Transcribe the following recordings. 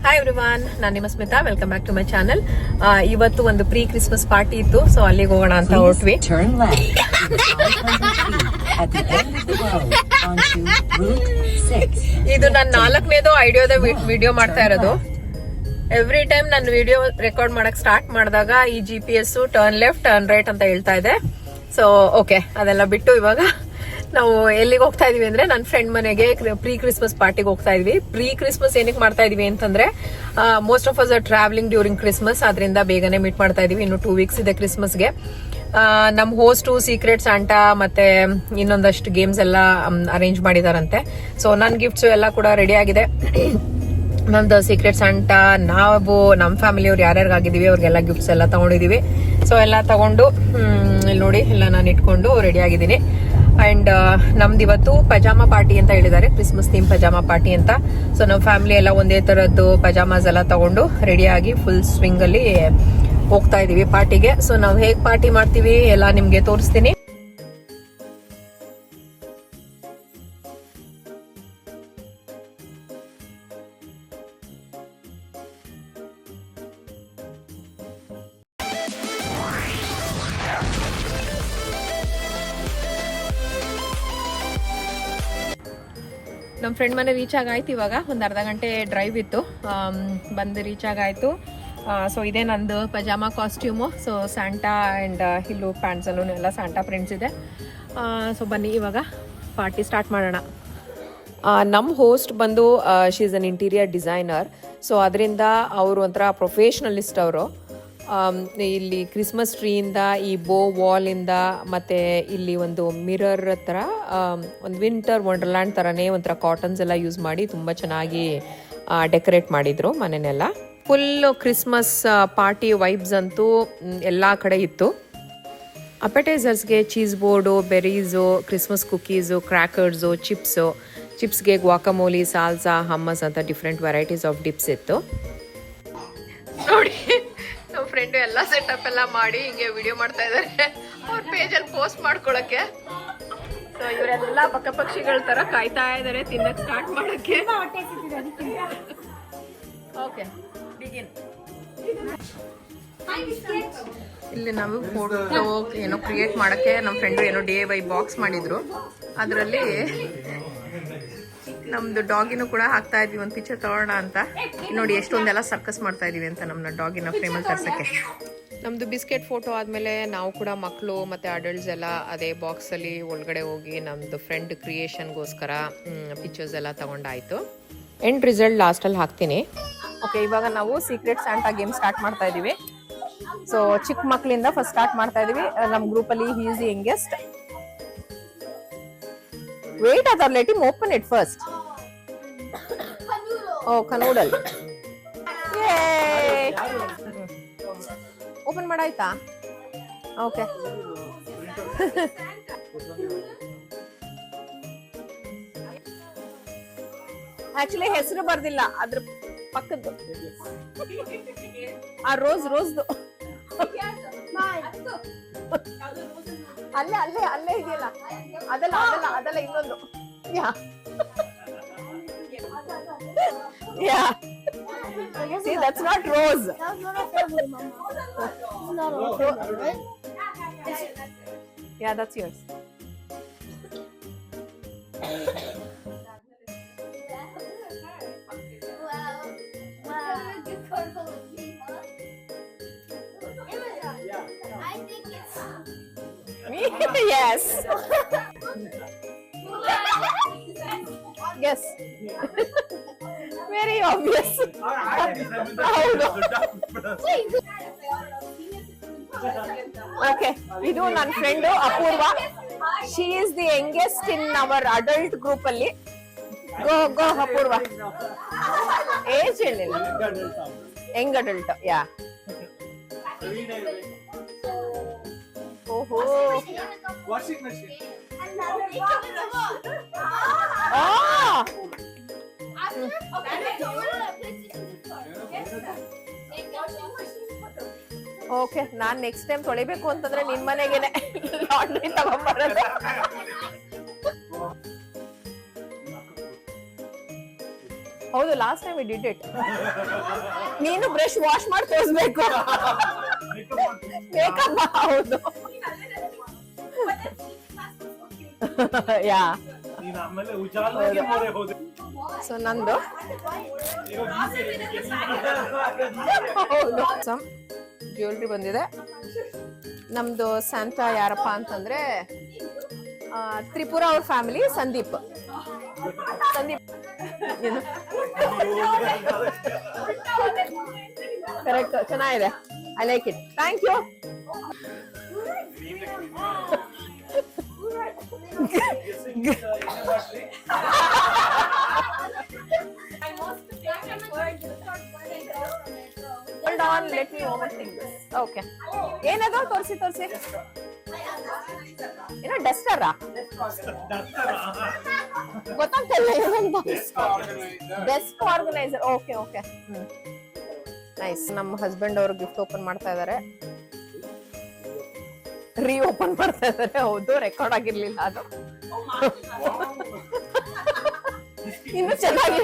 Hi everyone, ನಾನು ನಿಮ್ಮ Smita. Welcome back to my channel. ಇವತ್ತು ಒಂದು ಪ್ರೀ ಕ್ರಿಸ್ಮಸ್ ಪಾರ್ಟಿ ಇತ್ತು, ಸೊ ಅಲ್ಲಿಗೆ ಹೋಗೋಣ ಅಂತ ಹೊರಟ್ವಿ. ಇದು ನನ್ನ 4ನೇದು ಐಡಿಯೋದ ವಿಡಿಯೋ ಮಾಡ್ತಾ ಇರೋದು. ಎವ್ರಿ ಟೈಮ್ ನಾನು ವಿಡಿಯೋ ರೆಕಾರ್ಡ್ ಮಾಡಕ್ ಸ್ಟಾರ್ಟ್ ಮಾಡಿದಾಗ ಈ GPS turn left turn right ಅಂತ ಹೇಳ್ತಾ ಇದೆ. ಸೊ ಓಕೆ, ಅದೆಲ್ಲ ಬಿಟ್ಟು ಇವಾಗ ನಾವು ಎಲ್ಲಿಗೆ ಹೋಗ್ತಾ ಇದೀವಿ ಅಂದ್ರೆ ನನ್ನ ಫ್ರೆಂಡ್ ಮನೆಗೆ ಪ್ರೀ ಕ್ರಿಸ್ಮಸ್ ಪಾರ್ಟಿಗೆ ಹೋಗ್ತಾ ಇದೀವಿ. ಪ್ರೀ ಕ್ರಿಸ್ಮಸ್ ಏನಕ್ಕೆ ಮಾಡ್ತಾ ಇದೀವಿ ಅಂತಂದ್ರೆ most of us R travelling during Christmas, ಅದರಿಂದ ಬೇಗನೆ ಮೀಟ್ ಮಾಡ್ತಾ ಇದೀವಿ. ಇನ್ನು 2 ವೀಕ್ಸ್ ಇದೆ ಕ್ರಿಸ್ಮಸ್ಗೆ. ನಮ್ ಹೋಸ್ಟು ಸೀಕ್ರೆಟ್ ಸ್ಯಾಂಟಾ ಮತ್ತೆ ಇನ್ನೊಂದಷ್ಟು ಗೇಮ್ಸ್ ಎಲ್ಲ ಅರೇಂಜ್ ಮಾಡಿದಾರಂತೆ. ಸೊ ನನ್ನ ಗಿಫ್ಟ್ಸ್ ಎಲ್ಲ ಕೂಡ ರೆಡಿ ಆಗಿದೆ. ನಮ್ದು ಸೀಕ್ರೆಟ್ ಸ್ಯಾಂಟಾ ನಾವು ನಮ್ಮ ಫ್ಯಾಮಿಲಿಯವ್ರು ಯಾರ್ಯಾರಿಗಾಗಿದ್ದೀವಿ ಅವ್ರಿಗೆಲ್ಲ ಗಿಫ್ಟ್ಸ್ ಎಲ್ಲ ತಗೊಂಡಿದೀವಿ. ಸೊ ಎಲ್ಲ ತಗೊಂಡು ಇಲ್ಲಿ ನೋಡಿ ಎಲ್ಲ ನಾನು ಇಟ್ಕೊಂಡು ರೆಡಿ ಆಗಿದ್ದೀನಿ. ಅಂಡ್ ನಮ್ದು ಇವತ್ತು ಪಜಾಮಾ ಪಾರ್ಟಿ ಅಂತ ಹೇಳಿದ್ದಾರೆ, ಕ್ರಿಸ್ಮಸ್ ಥೀಮ್ ಪಜಾಮಾ ಪಾರ್ಟಿ ಅಂತ. ಸೊ ನಮ್ಮ ಫ್ಯಾಮಿಲಿ ಎಲ್ಲ ಒಂದೇ ತರದ್ದು ಪಜಾಮಾಸ್ ಎಲ್ಲ ತಗೊಂಡು ರೆಡಿ ಆಗಿ ಫುಲ್ ಸ್ವಿಂಗ್ ಅಲ್ಲಿ ಹೋಗ್ತಾ ಇದೀವಿ ಪಾರ್ಟಿಗೆ. ಸೊ ನಾವು ಹೇಗ್ ಪಾರ್ಟಿ ಮಾಡ್ತೀವಿ ಎಲ್ಲ ನಿಮ್ಗೆ ತೋರಿಸ್ತೀನಿ. ನಮ್ಮ ಫ್ರೆಂಡ್ ಮನೆ ರೀಚ್ ಆಗಾಯ್ತು. ಇವಾಗ ಒಂದು ಅರ್ಧ ಗಂಟೆ ಡ್ರೈವ್ ಇತ್ತು, ಬಂದು ರೀಚ್ ಆಗಾಯ್ತು. ಸೊ ಇದೇ ನಂದು pyjama costume. So Santa and ಹಿಲ್ಲು ಪ್ಯಾಂಟ್ಸಲ್ಲೂ ಎಲ್ಲ ಸ್ಯಾಂಟಾ ಪ್ರಿಂಟ್ಸ್ ಇದೆ. ಸೊ ಬನ್ನಿ ಇವಾಗ ಪಾರ್ಟಿ ಸ್ಟಾರ್ಟ್ ಮಾಡೋಣ. ನಮ್ಮ ಹೋಸ್ಟ್ ಬಂದು she is an interior designer. So ಅದರಿಂದ ಅವರು ಒಂಥರ ಪ್ರೊಫೆಷ್ನಲಿಸ್ಟ್. ಅವರು ಇಲ್ಲಿ ಕ್ರಿಸ್ಮಸ್ ಟ್ರೀಯಿಂದ ಈ ಬೋ ವಾಲಿಂದ ಮತ್ತು ಇಲ್ಲಿ ಒಂದು ಮಿರರ್ ಥರ ಒಂದು ವಿಂಟರ್ ವಂಡರ್ಲ್ಯಾಂಡ್ ಥರನೇ ಒಂಥರ ಕಾಟನ್ಸ್ ಎಲ್ಲ ಯೂಸ್ ಮಾಡಿ ತುಂಬ ಚೆನ್ನಾಗಿ ಡೆಕೋರೇಟ್ ಮಾಡಿದರು ಮನೆಯೆಲ್ಲ. ಫುಲ್ಲು ಕ್ರಿಸ್ಮಸ್ ಪಾರ್ಟಿ ವೈಬ್ಸ್ ಅಂತೂ ಎಲ್ಲ ಕಡೆ ಇತ್ತು. ಅಪೆಟೈಸರ್ಸ್ಗೆ cheese board, ಬೆರೀಸು, Christmas cookies, crackers, ಚಿಪ್ಸ್ಗೆ ಗ್ವಾಕಮೋಲಿ, salsa, ಹಮ್ಮಸ್ ಅಂತ ಡಿಫ್ರೆಂಟ್ ವೆರೈಟೀಸ್ ಆಫ್ ಡಿಪ್ಸ್ ಇತ್ತು. ನೋಡಿ ನಮ್ಮ ಫ್ರೆಂಡು ಎಲ್ಲ ಸೆಟಪ್ ಎಲ್ಲ ಮಾಡಿ ಹಿಂಗೆ ವಿಡಿಯೋ ಮಾಡ್ತಾ ಇದ್ದಾರೆ ಅವ್ರ ಪೇಜಲ್ಲಿ ಪೋಸ್ಟ್ ಮಾಡ್ಕೊಳಕ್ಕೆ. ಸೊ ಇವರೆಲ್ಲ ಪಕ್ಕ ಪಕ್ಷಿಗಳ ತರ ಕಾಯ್ತಾ ಇದ್ದಾರೆ ತಿನ್ನಕ್ ಸ್ಟಾರ್ಟ್ ಮಾಡಕ್ಕೆ. Okay, begin. ಇಲ್ಲಿ ನಾವು ಫೋಟೋ ಏನೋ ಕ್ರಿಯೇಟ್ ಮಾಡಕ್ಕೆ ನಮ್ಮ ಫ್ರೆಂಡು ಏನೋ DIY ಬಾಕ್ಸ್ ಮಾಡಿದ್ರು. ಅದರಲ್ಲಿ ನಮ್ದು ಡಾಗಿನೂ ಕೂಡ ಹಾಕ್ತಾ ಇದ್ವಿ ಒಂದು ಪಿಕ್ಚರ್ ತಗೋಣ ಅಂತ. ನೋಡಿ ಎಷ್ಟೊಂದೆಲ್ಲ ಸರ್ಕಸ್ ಮಾಡ್ತಾ ಇದೀವಿ ಅಂತ ನಮ್ಮನ್ನ ಡಾಗಿನ ಫ್ರೇಮಲ್ಲಿ ತರ್ಸಕ್ಕೆ. ನಮ್ದು ಬಿಸ್ಕೆಟ್ ಫೋಟೋ ಆದಮೇಲೆ ನಾವು ಕೂಡ ಮಕ್ಕಳು ಮತ್ತು ಅಡಲ್ಟ್ಸ್ ಎಲ್ಲ ಅದೇ ಬಾಕ್ಸಲ್ಲಿ ಒಳಗಡೆ ಹೋಗಿ ನಮ್ಮದು ಫ್ರೆಂಡ್ ಕ್ರಿಯೇಷನ್ಗೋಸ್ಕರ ಪಿಕ್ಚರ್ಸ್ ಎಲ್ಲ ತಗೊಂಡಾಯಿತು. ಎಂಡ್ ರಿಸಲ್ಟ್ ಲಾಸ್ಟಲ್ಲಿ ಹಾಕ್ತೀನಿ. ಓಕೆ, ಇವಾಗ ನಾವು ಸೀಕ್ರೆಟ್ ಸ್ಯಾಂಟಾ ಗೇಮ್ ಸ್ಟಾರ್ಟ್ ಮಾಡ್ತಾ ಇದ್ದೀವಿ. ಸೊ ಚಿಕ್ಕ ಮಕ್ಕಳಿಂದ ಫಸ್ಟ್ ಸ್ಟಾರ್ಟ್ ಮಾಡ್ತಾ ಇದ್ದೀವಿ. ನಮ್ಮ ಗ್ರೂಪಲ್ಲಿ he is the youngest. Wait, let him open it first. Oh, canoodle. Yay! Open ಮಾಡಾಯ್ತಾ? Okay. Actually ಹೆಸರು ಬರ್ದಿಲ್ಲ, ಅದ್ರ ಪಕ್ಕದ್ದು ಆ ರೋಸ್ದು ಅಲ್ಲೇ ಇದೆಯಲ್ಲ, ಅದಲ್ಲ ಇನ್ನೊಂದು. Yeah. See, that's not rose. Yeah, that's yours. Yes. Yes. Very obvious. Okay, ಇದು ನನ್ನ friend Apoorva. She is the youngest in our adult group ಅಲ್ಲಿ. Go ಅಪೂರ್ವ. ಏಜ್ ಹೇಳಿಲ್ಲ. Young adult. Yeah. ಓಹೋ, ವಾಷಿಂಗ್ ಮಷೀನ್. ಓಕೆ, ನಾನ್ next time ತೊಳಿಬೇಕು ಅಂತಂದ್ರೆ ನಿನ್ ಮನೆಗೇನೆ laundry ತಗೊಂಡ್ಬರೋದು. ಹೌದು, last time did it. ನೀನು ಬ್ರಷ್ ವಾಶ್ ಮಾಡಿ ತೋರಿಸ್ಬೇಕು. ಮೇಕಪ್ ಹೌದು. ಯಾ ಸೊ ನಂದು ಜ್ಯುವೆಲ್ರಿ ಬಂದಿದೆ. ನಮ್ದು ಸ್ಯಾಂಟಾ ಯಾರಪ್ಪ ಅಂತಂದ್ರೆ ತ್ರಿಪುರ ಅವ್ರ ಫ್ಯಾಮಿಲಿ, ಸಂದೀಪ್. ಕರೆಕ್ಟ್, ಚೆನ್ನಾಗಿದೆ. I like it. Thank you. Hold on, let me overthink this. Okay. ಏನದು? ತೋರಿಸಿ. ಏನೋ ಡಸ್ಟರಾ? ಗೊತ್ತಾಗ್ತಿಲ್ಲ ಏನಂತ. Desk organiser. ಓಕೆ. ನೈಸ್. ನಮ್ಮ ಹಸ್ಬೆಂಡ್ ಅವರು ಗಿಫ್ಟ್ ಓಪನ್ ಮಾಡ್ತಾ ಇದಾರೆ. ಓಪನ್ ಮಾಡ್ತಾ ಇದಾರೆ. ಹೌದು, ರೆಕಾರ್ಡ್ ಆಗಿರ್ಲಿಲ್ಲ ಅದು. ಇನ್ನು ಚೆನ್ನಾಗಿ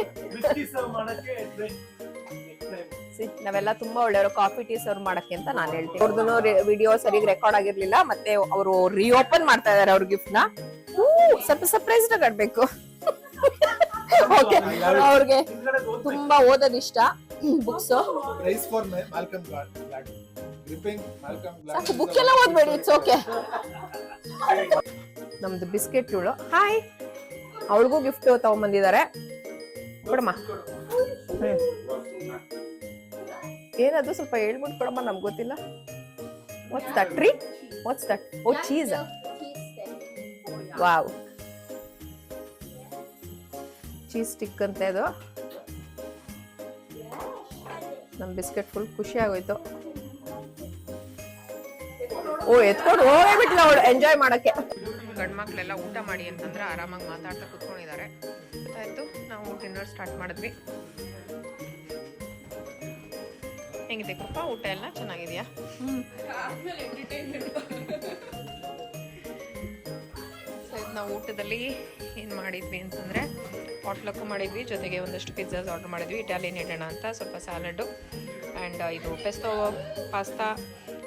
ನಾವೆಲ್ಲ ತುಂಬಾ ಒಳ್ಳೆಯವರು ಕಾಫಿ ಟೀ ಸರ್ವ್ ಮಾಡಕ್ಕೆ ಅಂತ ನಾನು ಹೇಳ್ತೀನಿ. ಅವ್ರದ್ದು ವಿಡಿಯೋ ಸರಿಯಾಗಿ ರೆಕಾರ್ಡ್ ಆಗಿರ್ಲಿಲ್ಲ, ಮತ್ತೆ ಅವರು ರೀಓಪನ್ ಮಾಡ್ತಾ ಇದಾರೆ ಅವ್ರ ಗಿಫ್ಟ್ ನ. ಸ್ವಲ್ಪ ಸರ್ಪ್ರೈಸ್ ಆಗಬೇಕು. ಅವ್ರಿಗೆ ತುಂಬಾ ಓದೋದ್ ಇಷ್ಟ, ಬುಕ್ಸ್. ಬುಕ್ ಎಲ್ಲ ಓದ್ಬೇಡಿ, ಇಟ್ಸ್ ಓಕೆ. ನಮ್ದು ಬಿಸ್ಕೆಟ್ ಇವಳು. ಹಾಯ್. ಅವಳಿಗೂ ಗಿಫ್ಟ್ ತಗೊಂಡ್ಬಂದಿದ್ದಾರೆ. ಕೊಡಮ್ಮ. ಏನದು ಸ್ವಲ್ಪ ಹೇಳ್ಬಿಟ್ಟು ಕೊಡಮ್ಮ, ನಮ್ಗೆ ಗೊತ್ತಿಲ್ಲ. What's that tree? What's that? Oh, cheese. Wow, cheese stick ಅಂತ ಇದು. ನಮ್ ಬಿಸ್ಕೆಟ್ ಫುಲ್ ಖುಷಿ ಆಗೋಯ್ತು. ಓ, ಎತ್ಕೊಂಡು ಹೋಗ್ಬಿಟ್ಲ ಅವಳು ಎಂಜಾಯ್ ಮಾಡಕ್ಕೆ. ಗಂಡ್ ಮಕ್ಳೆಲ್ಲ ಊಟ ಮಾಡಿ ಅಂತಂದ್ರೆ ಆರಾಮಾಗಿ ಮಾತಾಡ್ತಾ ಕುತ್ಕೊಂಡಿದ್ದಾರೆ. ಆಯ್ತು, ನಾವು ಡಿನ್ನರ್ ಸ್ಟಾರ್ಟ್ ಮಾಡಿದ್ವಿ. ಹೆಂಗಿದೆ ಕಪ್ಪ? ಊಟ ಎಲ್ಲ ಚೆನ್ನಾಗಿದೆಯಾ? ನಾವು ಊಟದಲ್ಲಿ ಏನು ಮಾಡಿದ್ವಿ ಅಂತಂದರೆ ಪಾಟ್ಲಕ್ಕು ಮಾಡಿದ್ವಿ, ಜೊತೆಗೆ ಒಂದಷ್ಟು ಪಿಜ್ಜಾಸ್ ಆರ್ಡರ್ ಮಾಡಿದ್ವಿ. ಇಟಾಲಿಯನ್ ಇಡೋಣ ಅಂತ ಸ್ವಲ್ಪ ಸ್ಯಾಲಡ್ಡು ಆ್ಯಂಡ್ ಇದು ಪೆಸ್ತೋ ಪಾಸ್ತಾ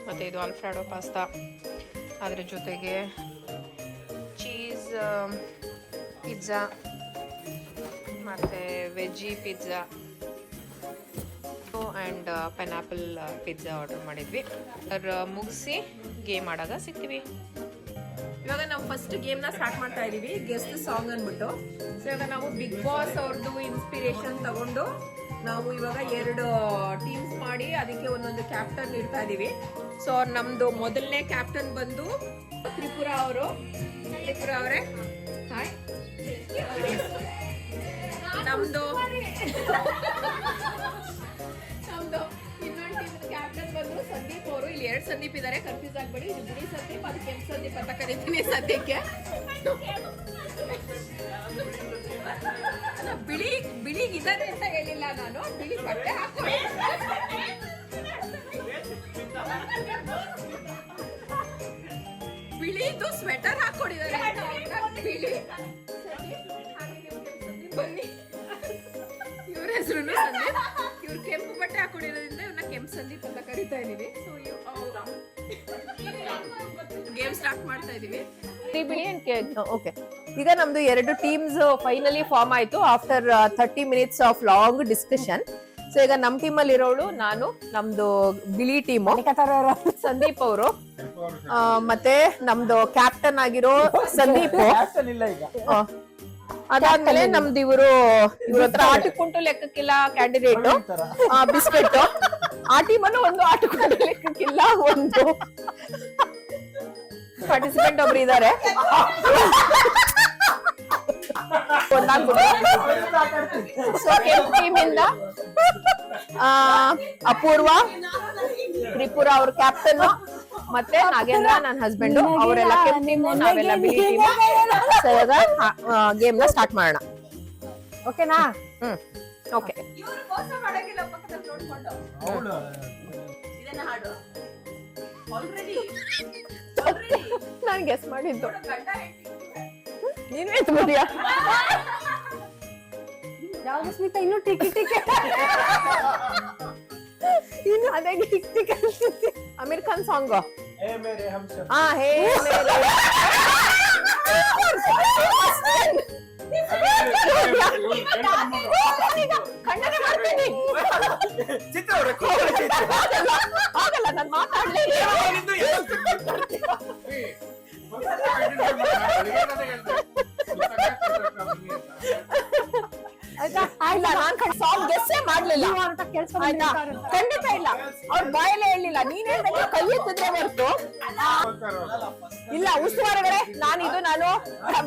ಮತ್ತು ಇದು ಆಲ್ಫ್ರಾಡೋ ಪಾಸ್ತಾ, ಅದ್ರ ಜೊತೆಗೆ ಚೀಸ್ ಪಿಜ್ಜಾ ಮತ್ತು veggie pizza and pineapple pizza order ಮಾಡಿದ್ವಿ. ಅದ್ರ ಮುಗಿಸಿ ಗೇಮ್ ಆಡಾಗ ಸಿಗ್ತೀವಿ. ಇವಾಗ ನಾವು ಫಸ್ಟ್ ಗೇಮ್ನ ಸ್ಟಾರ್ಟ್ ಮಾಡ್ತಾ ಇದೀವಿ, ಗೆಸ್ಟ್ ಸಾಂಗ್ ಅಂದ್ಬಿಟ್ಟು. ಸೊ ಇವಾಗ ನಾವು ಬಿಗ್ ಬಾಸ್ ಅವ್ರದ್ದು ಇನ್ಸ್ಪಿರೇಷನ್ ತಗೊಂಡು ನಾವು ಇವಾಗ 2 ಟೀಮ್ಸ್ ಮಾಡಿ ಅದಕ್ಕೆ ಒಂದೊಂದು ಕ್ಯಾಪ್ಟನ್ ಇಡ್ತಾ ಇದೀವಿ. ಸೊ ನಮ್ದು ಮೊದಲನೇ ಕ್ಯಾಪ್ಟನ್ ಬಂದು ತ್ರಿಪುರ ಅವರು. ತ್ರಿಪುರ ಅವರೇ ಹಾಯ್. ನಮ್ದು ಇನ್ನೊಂದು ಟೀಮ್ ಕ್ಯಾಪ್ಟನ್ ಬಂದು ಸಂದೀಪ್ ಅವರು. ಇಲ್ಲಿ 2 ಸಂದೀಪ್ ಇದಾರೆ, ಕನ್ಫ್ಯೂಸ್ ಆಗ್ಬೇಡಿ. ಇದು ಬಿಳಿ ಸಂದೀಪ್, ಅದು ಕೆಂಪು ಸಂದೀಪ್ ಅಂತ ಕರೀತೀನಿ ಸದ್ಯಕ್ಕೆ. ಬಿಳಿಗಿದ್ದಾರೆ ಅಂತ ಹೇಳಿಲ್ಲ ನಾನು, ಬಿಳಿ ಬಟ್ಟೆ ಹಾಕೊಳ್ಳಿ. ಬಿಳಿದು ಸ್ವೆಟರ್ ಹಾಕೊಂಡಿದ್ದಾರೆ. ಬಿಳಿ ಬನ್ನಿ. ಇವ್ರ ಹೆಸರು ಸಂದೀಪ್. ಇವ್ರು ಕೆಂಪು ಬಟ್ಟೆ ಹಾಕೊಂಡಿರೋದ್ರಿಂದ ಇವ್ರನ್ನ ಕೆಂಪು ಸಂದೀಪ್ ಅಂತ ಕರಿತಾ ಇದೀವಿ. ಸೊ ಗೇಮ್ ಸ್ಟಾರ್ಟ್ ಮಾಡ್ತಾ ಇದೀವಿ. ಓಕೆ, ಈಗ ನಮ್ದು 2 ಟೀಮ್ಸ್ ಫೈನಲಿ ಫಾರ್ಮ್ ಆಯ್ತು after 30 minutes of long discussion. So ಈಗ ನಮ್ ಟೀಮ್ ಅಲ್ಲಿ ಇರೋಳು ನಾನು, ನಮ್ದು ಬಿಳಿ ಟೀಮು ಸಂದೀಪ್ ಅವರು, ಮತ್ತೆ ನಮ್ದು ಕ್ಯಾಪ್ಟನ್ ಆಗಿರೋ ಸಂದೀಪ್. ಅದಾದ್ಮೇಲೆ ನಮ್ದು ಇವ್ರ ಹತ್ರ ಆಟಕ್ಕುಂಟು ಲೆಕ್ಕಕ್ಕಿಲ್ಲ ಕ್ಯಾಂಡಿಡೇಟ್ ಬಿಸ್ಕೆಟ್. ಆ ಟೀಮಲ್ಲೂ ಒಂದು ಆಟಕ್ಕುಂಟು ಲೆಕ್ಕಕ್ಕಿಲ್ಲ ಒಂದು ಪಾರ್ಟಿಸಿಪೆಂಟ್ ಒಬ್ರು ಇದ್ದಾರೆ. ಸೊ ಕೆಂಪು ಟೀಮ್ ಇಂದ ಅಪೂರ್ವ, ತ್ರಿಪುರ ಅವ್ರ ಕ್ಯಾಪ್ಟನ್, ಮತ್ತೆ ನಾಗೇಂದ್ರ ನನ್ನ ಹಸ್ಬೆಂಡ್. ಅವರೆಲ್ಲ ಕೆಂಪು ಟೀಮ್, ನಾವೆಲ್ಲ ಬಿಳಿ ಟೀಮ್. ಸೊ ಇವಾಗ ಗೇಮ್ ನ ಸ್ಟಾರ್ಟ್ ಮಾಡೋಣ. ಓಕೆನಾ? ಓಕೆ. ನಾನು ಗೆಸ್ ಮಾಡಿದ್ದು ನೀನು ಎತ್ಬಿಡಿಯಾ? ಯಾವ್ದು ಸ್ಮಿತಾ ಇನ್ನು ಟಿಕಿ ಟಿಕಿ ಇನ್ನು ಅದೇ ಟಿಕ್ ಟಿಕ್ ಅನ್ಸುತ್ತೆ. ಅಮೀರ್ ಖಾನ್ ಸಾಂಗ್. ಹೇ ಮೇರೆ ಹಮ್ಸಫರ್. ಹಾ ಹೇ ಮೇರೆ ಖಂಡನೆ ಮಾಡ್ತೀನಿ. ಚಿತ್ರ ಅವ್ರೆ, ಕೋಮಲ ಚಿತ್ರ. ಆಗಲ್ಲ, ನಾನು ಮಾತಾಡ್ಲೇ ಇಲ್ಲ. ಆಯ್ತಾ? ಇಲ್ಲ, ನಾನ್ ಸಾಂಗ್ ಗೆಸ್ಸೇ ಮಾಡ್ಲಿಲ್ಲ. ನೀವು ಅಂತ ಕೇಳಿಸ್ಕೊಂಡು ಆಯ್ತಾ? ಖಂಡಿತ ಇಲ್ಲ, ಅವ್ರ ಬಾಯಲ್ಲೇ ಹೇಳಿಲ್ಲ. ನೀನ್ ಹೇಳ್ದಂಗೆ ಕೈ ಎತ್ತಿದ್ರೆ ಹೊರ್ತು ಇಲ್ಲ. ಉಸ್ತುವಾರಿಗಳೇ, ನಾನು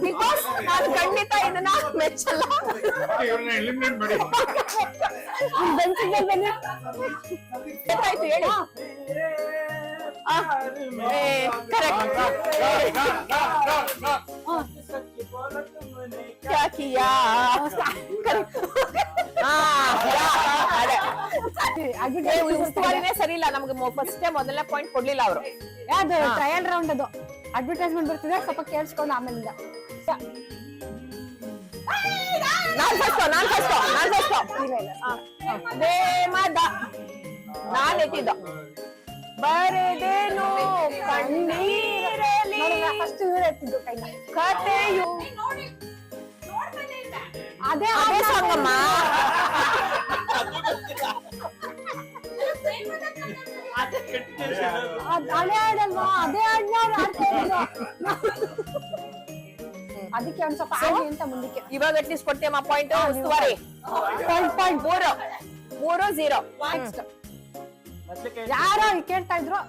ಬಿಗ್ ಬಾಸ್, ನಾನು ಖಂಡಿತ ಇದನ್ನ ಮೆಚ್ಚಲ್ಲ. ಇವ್ರನ್ನ ಎಲಿಮಿನೇಟ್ ಮಾಡಿ. ಬೆಂಚಿಗೆ ಬನ್ನಿ. ಗೊತ್ತಾಯ್ತು, ಹೇಳಿ. क्या किया? ಉಸ್ತುವಾರಿನೇ ಸರಿ ಇಲ್ಲ ನಮ್ಗೆ. ಫಸ್ಟ್ ಮೊದಲನೇ ಪಾಯಿಂಟ್ ಕೊಡ್ಲಿಲ್ಲ ಅವರು. ಅದು ಟ್ರಯಲ್ ರೌಂಡ್, ಅದು ಅಡ್ವರ್ಟೈಸ್ಮೆಂಟ್ ಬರ್ತಿದೆ, ಸ್ವಲ್ಪ ಕೇಳಿಸ್ಕೊಂಡು ಆಮೇಲಿಂದ. ನಾನ್ ಫಸ್ಟ್ ನಾನ್ ಎತ್ತಿದ್ದು ಬರೆದೇನು ಕಣ್ಣೀರಲಿ ಫಸ್ಟ್ ಎತ್ತಿದ್ದು ಕೈನ. ಕಥೆಯು ಅದೇ ಅದೇ ಸಾಂಗಮ್ಮ. ಅದೇ ಹಾಡಲ್ವಾ? ಅದೇ ಹಾಡ್ನ ಅವ್ರು ಆಡ್ತಾ ಇದ್ರು. ಅದಕ್ಕೆ ಒಂದ್ ಸ್ವಲ್ಪ ಆಡಿ ಅಂತ ಮುಂದಕ್ಕೆ. ಇವಾಗ ಅಟ್ಲೀಸ್ಟ್ ಕೊಡ್ತೇಮ್ಮ ಪಾಯಿಂಟ್. ಉಸ್ತುವಾರಿ ಪಾಯಿಂಟ್ 3-0. ಯಾರೋ ಕೇಳ್ತಾ ಇದ್ರು.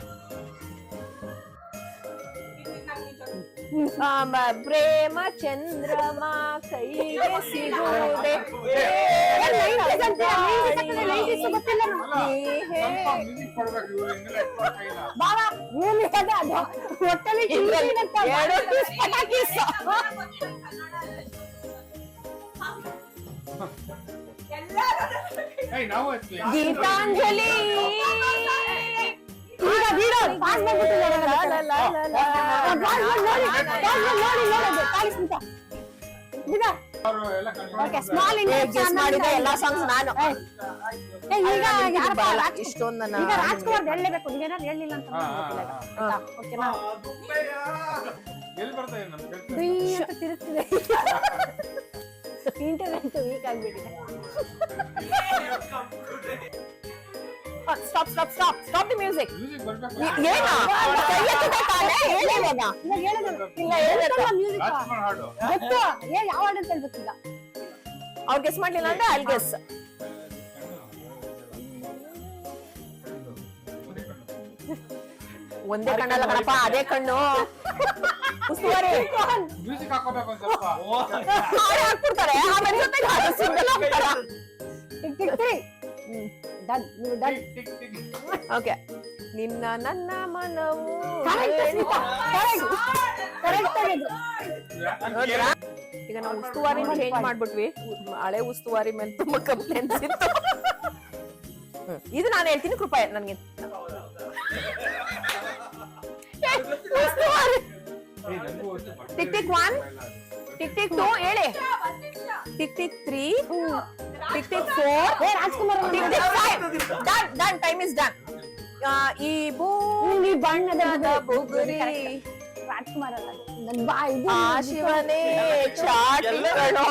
ಪ್ರೇಮ ಚಂದ್ರಮ ಕೈಗೆ ಸಿಗುವುದೇ ಬಾಬಾ ಏನು ಅದೇ ಅದು ಹೊಟ್ಟೆಲಿ ಗೀತಾಂಜಲಿ. ಈಗ ವೀಡಿಯೋ ಪಾಸ್ ಮಾಡ್ಬಿಟ್ಟಿದ್ದಾರೆ. ಓಕೆ, ಸ್ಮಾಲ್ ಇಂಡಿಯಾ ಗೆಸ್ ಮಾಡಿದ ಎಲ್ಲಾ ಸಾಂಗ್ಸ್ ನಾನು. ಈಗ ಬರಲ್ಲ ಇಷ್ಟೊಂದು ನನ್ನ. ಈಗ ರಾಜ್ಕುಮಾರ್ ಹೇಳಲೇಬೇಕು. ನೀವೇನಾದ್ರು ಹೇಳಲಿಲ್ಲ ಅಂತ ಓಕೆನಾ? ಎಲ್ಲಿ ಬರ್ತಾ ಇದೆ ನಮ್ ಕೆಲ್ಸ? ಫ್ರೀ ಅಂತ ತಿರುಗ್ತಿದೆ. ಇಂಟರ್ನೆಟ್ ವೀಕ್ ಆಗ್ಬಿಟ್ಟಿದೆ. Stop the music. ಮ್ಯೂಸಿಕ್ ಬರ್ಬೇಕು. ಏನು ಕೈ ಎತ್ತಿದೆ ತಾನೇ? ಹೇಳಿ ಇವಾಗ. ಇವಾಗ ಹೇಳಿದ್ರು. ಇಲ್ಲ, ಹೇಳ್ಬೇಕು. ಮ್ಯೂಸಿಕ್ ರಾಜ್ಕುಮಾರ್ ಹಾಡು. ಗೊತ್ತು. ಯಾವ ಹಾಡು ಅಂತ ಹೇಳ್ಬೇಕಿಲ್ಲ. ಅವ್ರು ಗೆಸ್ ಮಾಡ್ಲಿಲ್ಲ ಅಂದ್ರೆ ಐ ಗೆಸ್. ಒಂದೇ ಕಣ್ಣಲ್ಲ ಕಣಪ್ಪ, ಅದೇ ಕಣ್ಣು. ಉಸ್ತುವಾರಿ ಮ್ಯೂಸಿಕ್ ಹಾಕೋಬೇಕು ಒಂದ್ ಸ್ವಲ್ಪ. ಹಾಡು ಹಾಕ್ಬಿಡ್ತಾರೆ, ಆಮೇಲೆ ಜೊತೆಗೆ ಹಾಡು ಸಿಂಗಲ್ ಹಾಕ್ತಾರ. Tick tick three. ಡನ್. ನೀವು ಡನ್. Tick tick. ಓಕೆ. ನಿನ್ನ ನನ್ನ ಮನವು ನೋಡ್ರಾ? ಈಗ ನಾವು ಉಸ್ತುವಾರಿ ಚೇಂಜ್ ಮಾಡ್ಬಿಟ್ವಿ. ಹಳೆ ಉಸ್ತುವಾರಿ ಮೇಲೆ ತುಂಬಾ ಕಂಪ್ಲೇಂಟ್ಸ್ ಇತ್ತು. ಇದು ನಾನು ಹೇಳ್ತೀನಿ, ಕೃಪಾ ನನ್ಗೆ ಉಸ್ತುವಾರಿ. ಟಿಕ್ ಟಿಕ್ 1, ಟಿಕ್ ಟಿಕ್ 2 ಹೇಳಿ. Tick tick 3, tick tick 4, Rajkumar tick tick 5. Done. Time is done. ಈ ಭೂಮಿ ಬಣ್ಣದ ಬುಗುರಿ ರಾಜ್ಕುಮಾರ್ ಅಲ್ಲ, ನನ್ ಬಾ ಇದು ಆ ಶಿವನೇ ಚಾಟಿಗಳು.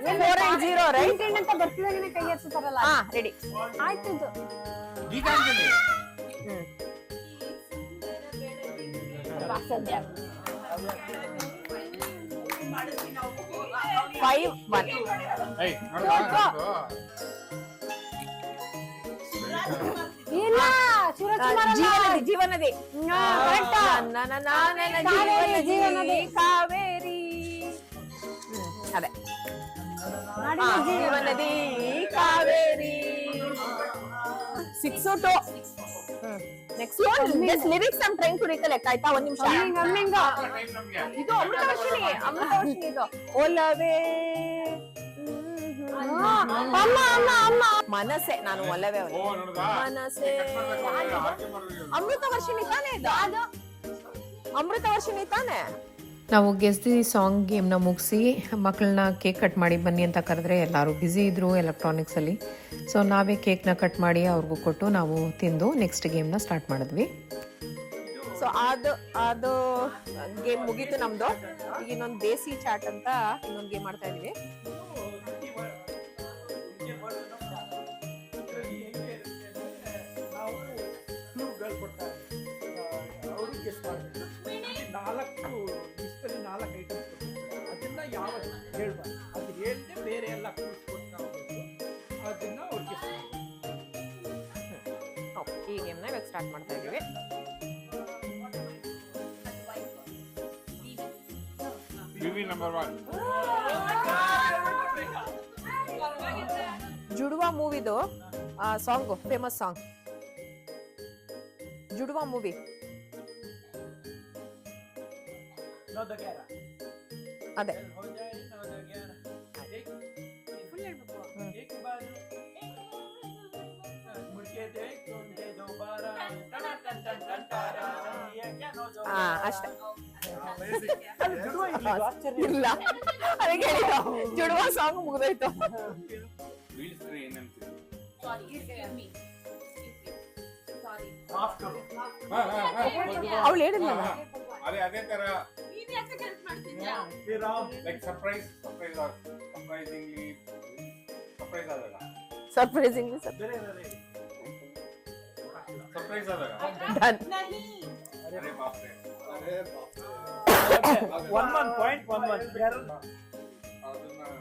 4-0 ರೈಟ್ ಅಂತ ಬರ್ತಿದಾಗೇನೆ ಕೈ ಎತ್ತುತ್ತಾರಲ್ಲ. ಹಾ ರೆಡಿ ಆಯ್ತು ಇದು. ಗೀತಾಂಜಲಿ. ಸದ್ಯ 5-1. ಏಯ್ ನೋಡ್ದಾ? ಇಲ್ಲ ಶಿವರಾಜ್ಕುಮಾರ್ ಅಲ್ಲ. ಜೀವನದಿ correct. ಜೀವನದಿ ಕಾವೇರಿ. ಅದೇ ನಾಡಿನ ಜೀವನದಿ Kaveri. 6-2. Next lyrics I am trying to recollect. ಆಯ್ತಾ, ಒಂದ್ ನಿಮಿಷ. ಹಮ್ಮಿಂಗ ಟೈಮ್ ನಮ್ಗೆ. ಇದು ಅಮೃತವರ್ಷಿಣಿ ಇದು. ಒಲವೇ ಅಮ್ಮ ಮನಸ್ಸೆ. ನಾನು ಒಲವೇ ಓ ನೋಡ್ದಾ? ಮನಸ್ಸೆ. ಆರ್ಕೆ ಮಾಡೋದು. ಅಮೃತವರ್ಷಿಣಿ ತಾನೇ ಇದು? ಅಮೃತವರ್ಷಿಣಿ ತಾನೇ? ನಾವು ಗೆಸ್ ದಿ ಸಾಂಗ್ ಗೇಮ್ನ ಮುಗಿಸಿ ಮಕ್ಕಳನ್ನ ಕೇಕ್ ಕಟ್ ಮಾಡಿ ಬನ್ನಿ ಅಂತ ಕರೆದ್ರೆ ಎಲ್ಲರೂ ಬ್ಯುಸಿ ಇದ್ದರು ಎಲೆಕ್ಟ್ರಾನಿಕ್ಸಲ್ಲಿ. ಸೊ ನಾವೇ ಕೇಕ್ನ ಕಟ್ ಮಾಡಿ ಅವ್ರಿಗೂ ಕೊಟ್ಟು ನಾವು ತಿಂದು ನೆಕ್ಸ್ಟ್ ಗೇಮ್ನ ಸ್ಟಾರ್ಟ್ ಮಾಡಿದ್ವಿ. ಸೊ ಅದು ಗೇಮ್ ಮುಗೀತು ನಮ್ಮದು. ಈಗ ಇನ್ನೊಂದು ದೇಸಿ ಚಾಟ್ ಅಂತ ಇನ್ನೊಂದು ಗೇಮ್ ಮಾಡ್ತಾ ಇದ್ದೀವಿ. ನಾಲ್ಕು ಲಿಸ್ಟಲ್ಲಿ 4 ಐಟಮ್ಸ್ ಅದನ್ನ ಯಾವ ಹೇಳ್ಬಾರ್ದು, ಅದು ಹೇಳ್ದೆ ಬೇರೆ ಎಲ್ಲ ಕೊಡ್ತಾ ಹೋಗ್ಬೇಕು, ಅದನ್ನ ಅವ್ರಿಗೆ ಈ ಗೇಮ್ನ ಇವಾಗ ಸ್ಟಾರ್ಟ್ ಮಾಡ್ತಾ ಇದ್ದೀವಿ. ನಂಬರ್ 1 ಜುಡುವಾ ಮೂವಿದು song, famous song Judwaa movie. ಅದೇ ಅಷ್ಟೇ ಇಲ್ಲ, ಅದಕ್ಕೆ ಜುಡುವ ಸಾಂಗ್ ಮುಗಿದೋಯ್ತು. ಅವಳು ಹೇಳಿಲ್ಲ ಅದೇ ತರ ಲೈಕ್ ಸರ್ಪ್ರೈಸಿಂಗ್ಲಿ ಸರ್ಪ್ರೈಸ್ ಆದಾಗ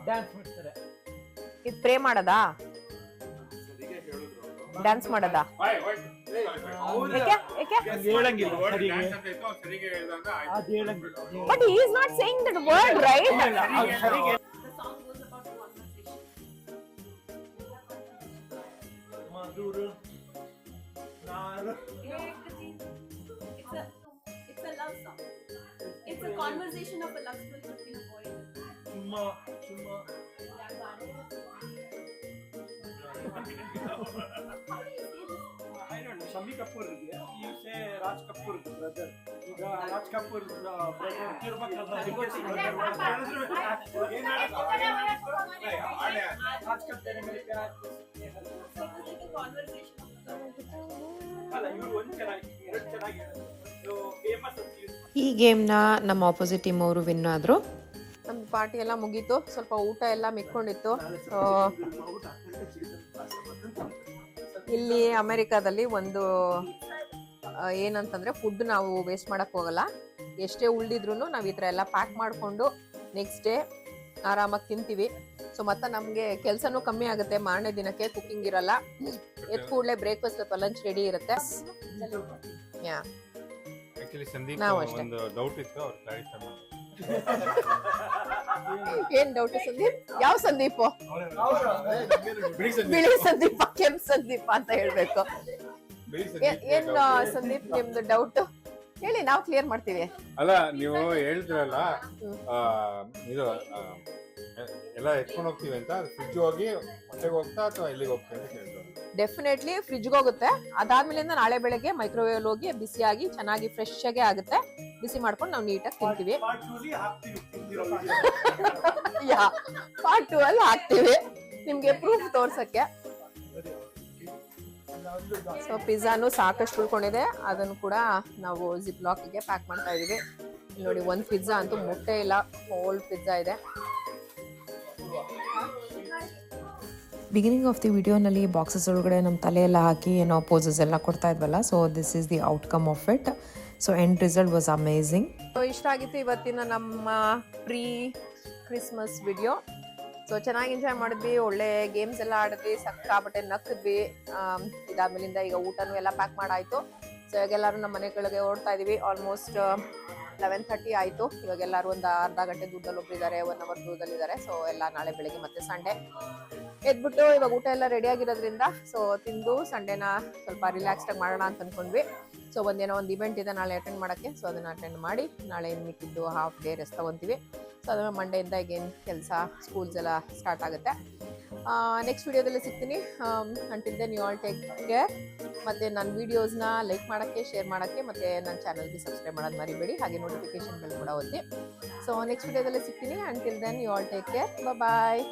ಡ್ಯಾನ್ಸ್ ಮಾಡ್ತಾರೆ. ಇದು ಪ್ರೇ ಮಾಡದಾ, ಡ್ಯಾನ್ಸ್ ಮಾಡದಾ? But he is not saying that word, right? It's a love song. It's a conversation of a love story between a boy and Chumma. I don't know. Shami Kapoor idea. You say Raj Kapoor brother. Iga Raj Kapoor brother. Tirupati brother. Raj Kapoor mere pyar. so it was like a conversation of a love. ಅಲ್ಲ ಇವರು ಒಂದು ಚೆನ್ನಾಗಿ ಎರಡು ಚೆನ್ನಾಗಿ so famous ಅಂತ ಈ ಗೇಮ್ನ ನಮ್ಮ opposite team ಅವರು ವಿನ್ ಆದರು. ನಮ್ಮ ಪಾರ್ಟಿ ಎಲ್ಲ ಮುಗೀತು, ಸ್ವಲ್ಪ ಊಟ ಎಲ್ಲ ಮಿಕ್ಕೊಂಡಿತ್ತು. ಇಲ್ಲಿ ಅಮೆರಿಕಾದಲ್ಲಿ ಒಂದು ಏನಂತಂದರೆ ಫುಡ್ ನಾವು ವೇಸ್ಟ್ ಮಾಡೋಕ್ಕೆ ಹೋಗಲ್ಲ. ಎಷ್ಟೇ ಉಳಿದಿದ್ರು ನಾವು ಈ ಥರ ಎಲ್ಲ ಪ್ಯಾಕ್ ಮಾಡಿಕೊಂಡು ನೆಕ್ಸ್ಟ್ ಡೇ ಆರಾಮಾಗಿ ತಿಂತೀವಿ. ಸೊ ಮತ್ತೆ ನಮಗೆ ಕೆಲಸನೂ ಕಮ್ಮಿ ಆಗುತ್ತೆ, ಮಾರನೇ ದಿನಕ್ಕೆ ಕುಕ್ಕಿಂಗ್ ಇರಲ್ಲ. ಎದ್ದು ಕೂಡಲೇ ಬ್ರೇಕ್ಫಾಸ್ಟ್ ಅಥವಾ ಲಂಚ್ ರೆಡಿ ಇರುತ್ತೆ. ಯಾ ಆಕ್ಚುಲಿ ಸಂದೀಪ್ ನಾವು ಅಷ್ಟೇ. ಒಂದು ಡೌಟ್ ಇತ್ತು, ಅವ್ರು ಕ್ಲಾರಿಫೈ ಮಾಡಿ. ಏನ್ ಡೌಟ್ ಸಂದೀಪ್? ಯಾವ ಸಂದೀಪ್? ಬಿಳಿ ಸಂದೀಪ, ಕೆಂಪ್ ಸಂದೀಪ ಅಂತ ಹೇಳ್ಬೇಕು. ಏನ್ ಸಂದೀಪ್ ನಿಮ್ದು ಡೌಟ್ ಹೇಳಿ, ನಾವು ಕ್ಲಿಯರ್ ಮಾಡ್ತೀವಿ. ಅಲ್ಲ ನೀವು ಹೇಳಿದ್ರಲ್ಲ ಇದು ಎಲ್ಲ ಎತ್ಕೊಂಡು ಹೋಗ್ತೀವಿ ಅಂತ, ಫ್ರಿಡ್ಜ್ ಹೋಗಿ ಹೊಟ್ಟೆಗೆ ಹೋಗ್ತಾ ಅಥವಾ ಎಲ್ಲಿಗೆ ಹೋಗ್ತಾ ಅಂತ ಕೇಳಿದ್ರು. ಡೆಫಿನೆಟ್ಲಿ ಫ್ರಿಡ್ಜ್ಗೆ ಹೋಗುತ್ತೆ. ಅದಾದ್ಮೇಲಿಂದ ನಾಳೆ ಬೆಳಗ್ಗೆ ಮೈಕ್ರೋವೇವ್ ಹೋಗಿ ಬಿಸಿಯಾಗಿ ಚೆನ್ನಾಗಿ ಫ್ರೆಶ್ ಆಗಿ ಆಗುತ್ತೆ. ಬಿಸಿ ಮಾಡ್ಕೊಂಡು ನಾವು ನೀಟಾಗಿ ತಿಂತೀವಿ. ಯಾ ಪಾರ್ಟ್ 2 ಅಲ್ಲಿ ಹಾಕ್ತೀವಿ ನಿಮ್ಗೆ ಪ್ರೂಫ್ ತೋರ್ಸಕ್ಕೆ. ಸೊ ಪಿಜ್ಜಾನು ಸಾಕಷ್ಟು ಉಳ್ಕೊಂಡಿದೆ, ಅದನ್ನು ಕೂಡ ನಾವು ಜಿಪ್ ಲಾಕ್ಗೆ ಪ್ಯಾಕ್ ಮಾಡ್ತಾ ಇದೀವಿ. ನೋಡಿ, ಒಂದು ಪಿಜ್ಜಾ ಅಂತೂ ಮುಟ್ಟೆ ಇಲ್ಲ, ಹೋಲ್ ಪಿಜ್ಜಾ ಇದೆ. ಬಿಗಿನಿಂಗ್ ಆಫ್ ದಿ ವಿಡಿಯೋನಲ್ಲಿ ಬಾಕ್ಸಸ್ ಒಳಗಡೆ ನಮ್ಮ ತಲೆ ಎಲ್ಲ ಹಾಕಿ ಏನೋ ಪೋಸಸ್ ಎಲ್ಲ ಕೊಡ್ತಾ ಇದ್ವಲ್ಲ. So this is the outcome of it. So end result was amazing. So ಇಷ್ಟ ಆಗಿತ್ತು ಇವತ್ತಿನ ನಮ್ಮ ಪ್ರೀ ಕ್ರಿಸ್ಮಸ್ ವಿಡಿಯೋ. ಸೊ ಚೆನ್ನಾಗಿ ಎಂಜಾಯ್ ಮಾಡಿದ್ವಿ, ಒಳ್ಳೆ ಗೇಮ್ಸ್ ಎಲ್ಲ ಆಡಿದ್ವಿ, ಸಕ್ಕಾಪಟ್ಟೆ ನಕ್ಕಿದ್ವಿ. ಇದಾದ್ಮೇಲಿಂದ ಈಗ ಊಟನೂ ಎಲ್ಲ ಪ್ಯಾಕ್ ಮಾಡಾಯಿತು. ಸೊ ಇವಾಗೆಲ್ಲರೂ ನಮ್ಮ ಮನೆಗಳಿಗೆ ಓಡ್ತಾ ಇದೀವಿ. ಆಲ್ಮೋಸ್ಟ್ 11:30 ಆಯಿತು. ಇವಾಗೆಲ್ಲರೂ ಒಂದು ಅರ್ಧ ಗಂಟೆ ದೂರದಲ್ಲಿ ಒಬ್ಬರಿದ್ದಾರೆ, 1 ಅವರ್ ದೂರದಲ್ಲಿದ್ದಾರೆ. ಸೊ ಎಲ್ಲ ನಾಳೆ ಬೆಳಗ್ಗೆ ಮತ್ತೆ ಸಂಡೇ ಎದ್ಬಿಟ್ಟು ಇವಾಗ ಊಟ ಎಲ್ಲ ರೆಡಿ ಆಗಿರೋದ್ರಿಂದ ಸೊ ತಿಂದು ಸಂಡೇನ ಸ್ವಲ್ಪ ರಿಲ್ಯಾಕ್ಸ್ಡಾಗಿ ಮಾಡೋಣ ಅಂತ ಅಂದ್ಕೊಂಡ್ವಿ. ಸೊ ಒಂದೇನೋ ಒಂದು ಇವೆಂಟ್ ಇದೆ ನಾಳೆ ಅಟೆಂಡ್ ಮಾಡೋಕ್ಕೆ. ಸೊ ಅದನ್ನು ಅಟೆಂಡ್ ಮಾಡಿ ನಾಳೆ ಏನು ಮಿಕ್ಕಿದ್ದು ಹಾಫ್ ಡೇ ರೆಸ್ಟ್ ತೊಗೊತೀವಿ. ಸೊ ಅದಾದ್ಮೇಲೆ ಮಂಡೆಯಿಂದ ಈಗೇನು ಕೆಲಸ ಸ್ಕೂಲ್ಸ್ ಎಲ್ಲ ಸ್ಟಾರ್ಟ್ ಆಗುತ್ತೆ. ನೆಕ್ಸ್ಟ್ ವಿಡಿಯೋದಲ್ಲಿ ಸಿಗ್ತೀನಿ. Until then you all take care. ಮತ್ತು ನನ್ನ ವೀಡಿಯೋಸ್ನ ಲೈಕ್ ಮಾಡೋಕ್ಕೆ, ಶೇರ್ ಮಾಡೋಕ್ಕೆ, ಮತ್ತು ನನ್ನ ಚಾನಲ್ಗೆ ಸಬ್ಸ್ಕ್ರೈಬ್ ಮಾಡೋದು ಮರಿಬೇಡಿ. ಹಾಗೆ ನೋಟಿಫಿಕೇಷನ್ ಬೆಲ್ ಕೂಡ ಒತ್ತಿ. ಸೊ ನೆಕ್ಸ್ಟ್ ವಿಡಿಯೋದಲ್ಲಿ ಸಿಗ್ತೀನಿ. Until then you all take care. Bye.